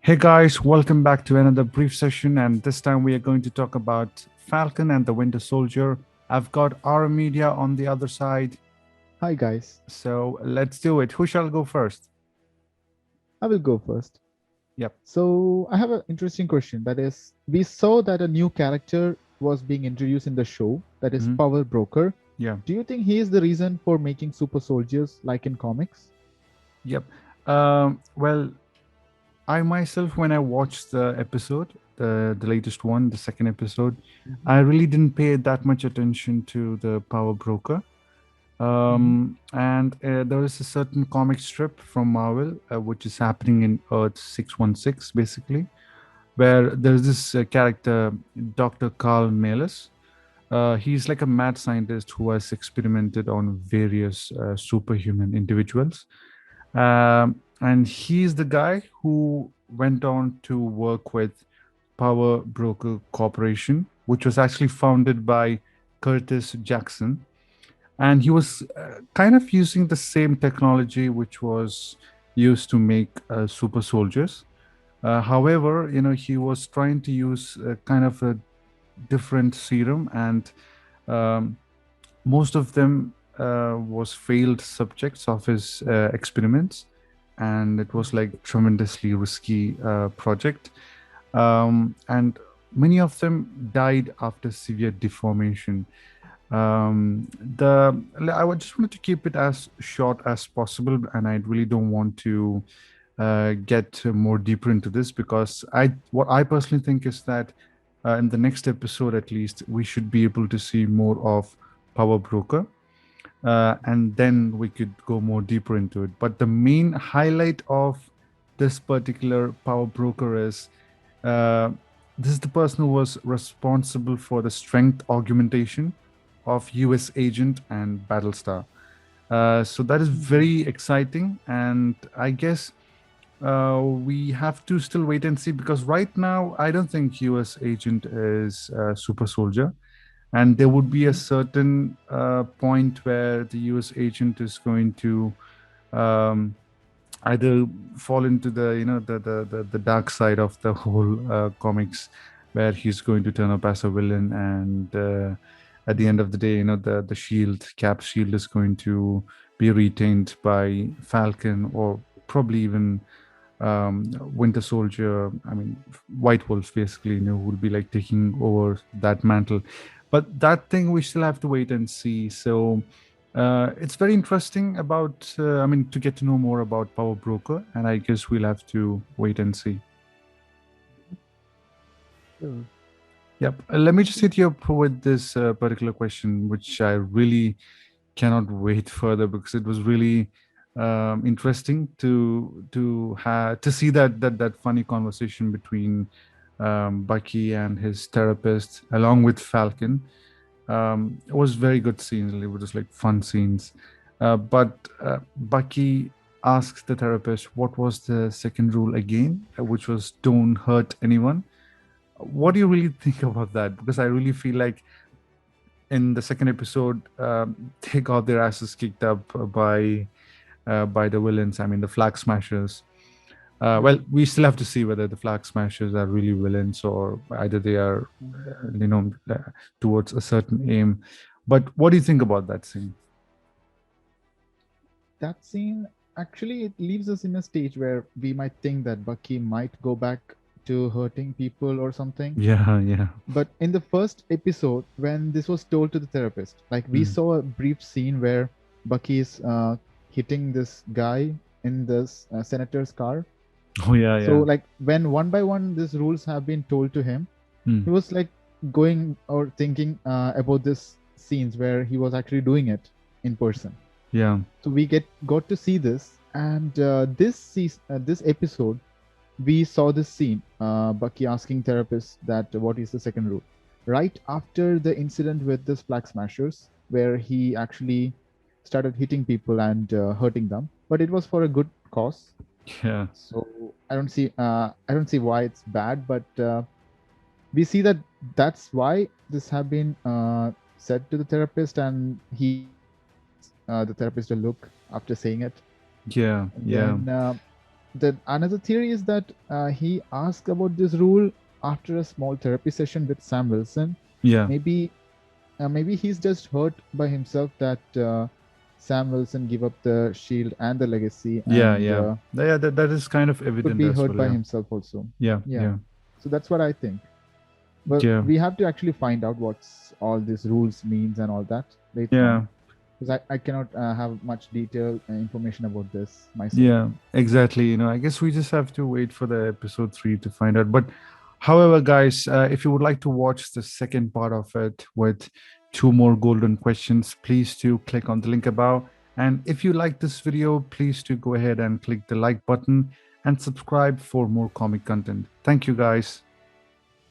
Hey guys, welcome back to another brief session, and this time we are going to talk about Falcon and the Winter Soldier. I've got our media on the other side, Hi guys, so let's do it. Who shall go first? I will go first. Yep. So, I have an interesting question. That is, we saw that a new character was being introduced in the show, that is Hmm. Power Broker. Yeah. Do you think he is the reason for making super soldiers like in comics? Yep. Well, I myself, when I watched the episode, the latest one, the second episode, Mhm, I really didn't pay that much attention to the Power Broker. mhm, And there is a certain comic strip from Marvel, which is happening in Earth 616, basically, where there's this character, Dr. Carl Melis. He's like a mad scientist who has experimented on various superhuman individuals. And he's the guy who went on to work with Power Broker Corporation, which was actually founded by Curtis Jackson, and he was kind of using the same technology which was used to make super soldiers. However, he was trying to use kind of a different serum, and um, most of them was failed subjects of his experiments, and it was like tremendously risky project, and many of them died after severe deformation. The I would just wanted to keep it as short as possible, and I really don't want to get more deeper into this, because what I personally think is that in the next episode, at least, we should be able to see more of Power Broker, and then we could go more deeper into it. But the main highlight of this particular Power Broker is uh, this is the person who was responsible for the strength augmentation of US Agent and Battlestar. So that is mhm. very exciting, and I guess we have to still wait and see, because right now I don't think US Agent is a super soldier, and there would be a Mhm. certain point where the US Agent is going to um, either fall into the the dark side of the whole comics, where he's going to turn up as a villain, and at the end of the day, the shield, cap shield, is going to be retained by Falcon, or probably even Winter Soldier. I mean, White Wolf, basically, who will be like taking over that mantle. But that thing we still have to wait and see. So it's very interesting about, I mean, to get to know more about Power Broker, and I guess we'll have to wait and see. Sure. Yep. Let me just hit you up with this particular question, which I really cannot wait further, because it was really interesting to see that funny conversation between Bucky and his therapist, along with Falcon. It was very good scenes. It was just like fun scenes. But Bucky asks the therapist what was the second rule again, which was don't hurt anyone. What do you really think about that? Because I really feel like in the second episode, they got their asses kicked up by the villains. I mean, the Flag Smashers. Well, Yeah. we still have to see whether the Flag Smashers are really villains, or either they are, Mhm. towards a certain aim. But what do you think about that scene? That scene actually it leaves us in a stage where we might think that Bucky might go back to hurting people or something. Yeah, yeah. But in the first episode, when this was told to the therapist, like we Mm. saw a brief scene where Bucky is hitting this guy in this senator's car. Oh, yeah, So, yeah. like, when one by one these rules have been told to him, Mm. he was like going or thinking about this scenes where he was actually doing it in person. Yeah. So we got to see this, and this episode we saw this scene, Bucky asking therapist that what is the second rule, right after the incident with the Flag Smashers, where he actually started hitting people and hurting them, but it was for a good cause. Yeah. So I don't see why it's bad, but we see that that's why this have been said to the therapist, and he gives the therapist a look after saying it, Yeah. and Yeah. then the another theory is that he asked about this rule after a small therapy session with Sam Wilson. Yeah. Maybe he's just hurt by himself that Sam Wilson give up the shield and the legacy, Yeah. and Yeah. Yeah. That is kind of could evident be as hurt well. by Yeah. himself also. Yeah. Yeah. Yeah. So that's what I think. But Yeah. we have to actually find out what's all these rules means and all that later on, Yeah. because I cannot have much detailed information about this myself. Yeah, exactly. I guess we just have to wait for the episode 3 to find out. But however, guys, if you would like to watch the second part of it with 2 more golden questions, please do click on the link above. And if you like this video, please do go ahead and click the like button and subscribe for more comic content. Thank you, guys.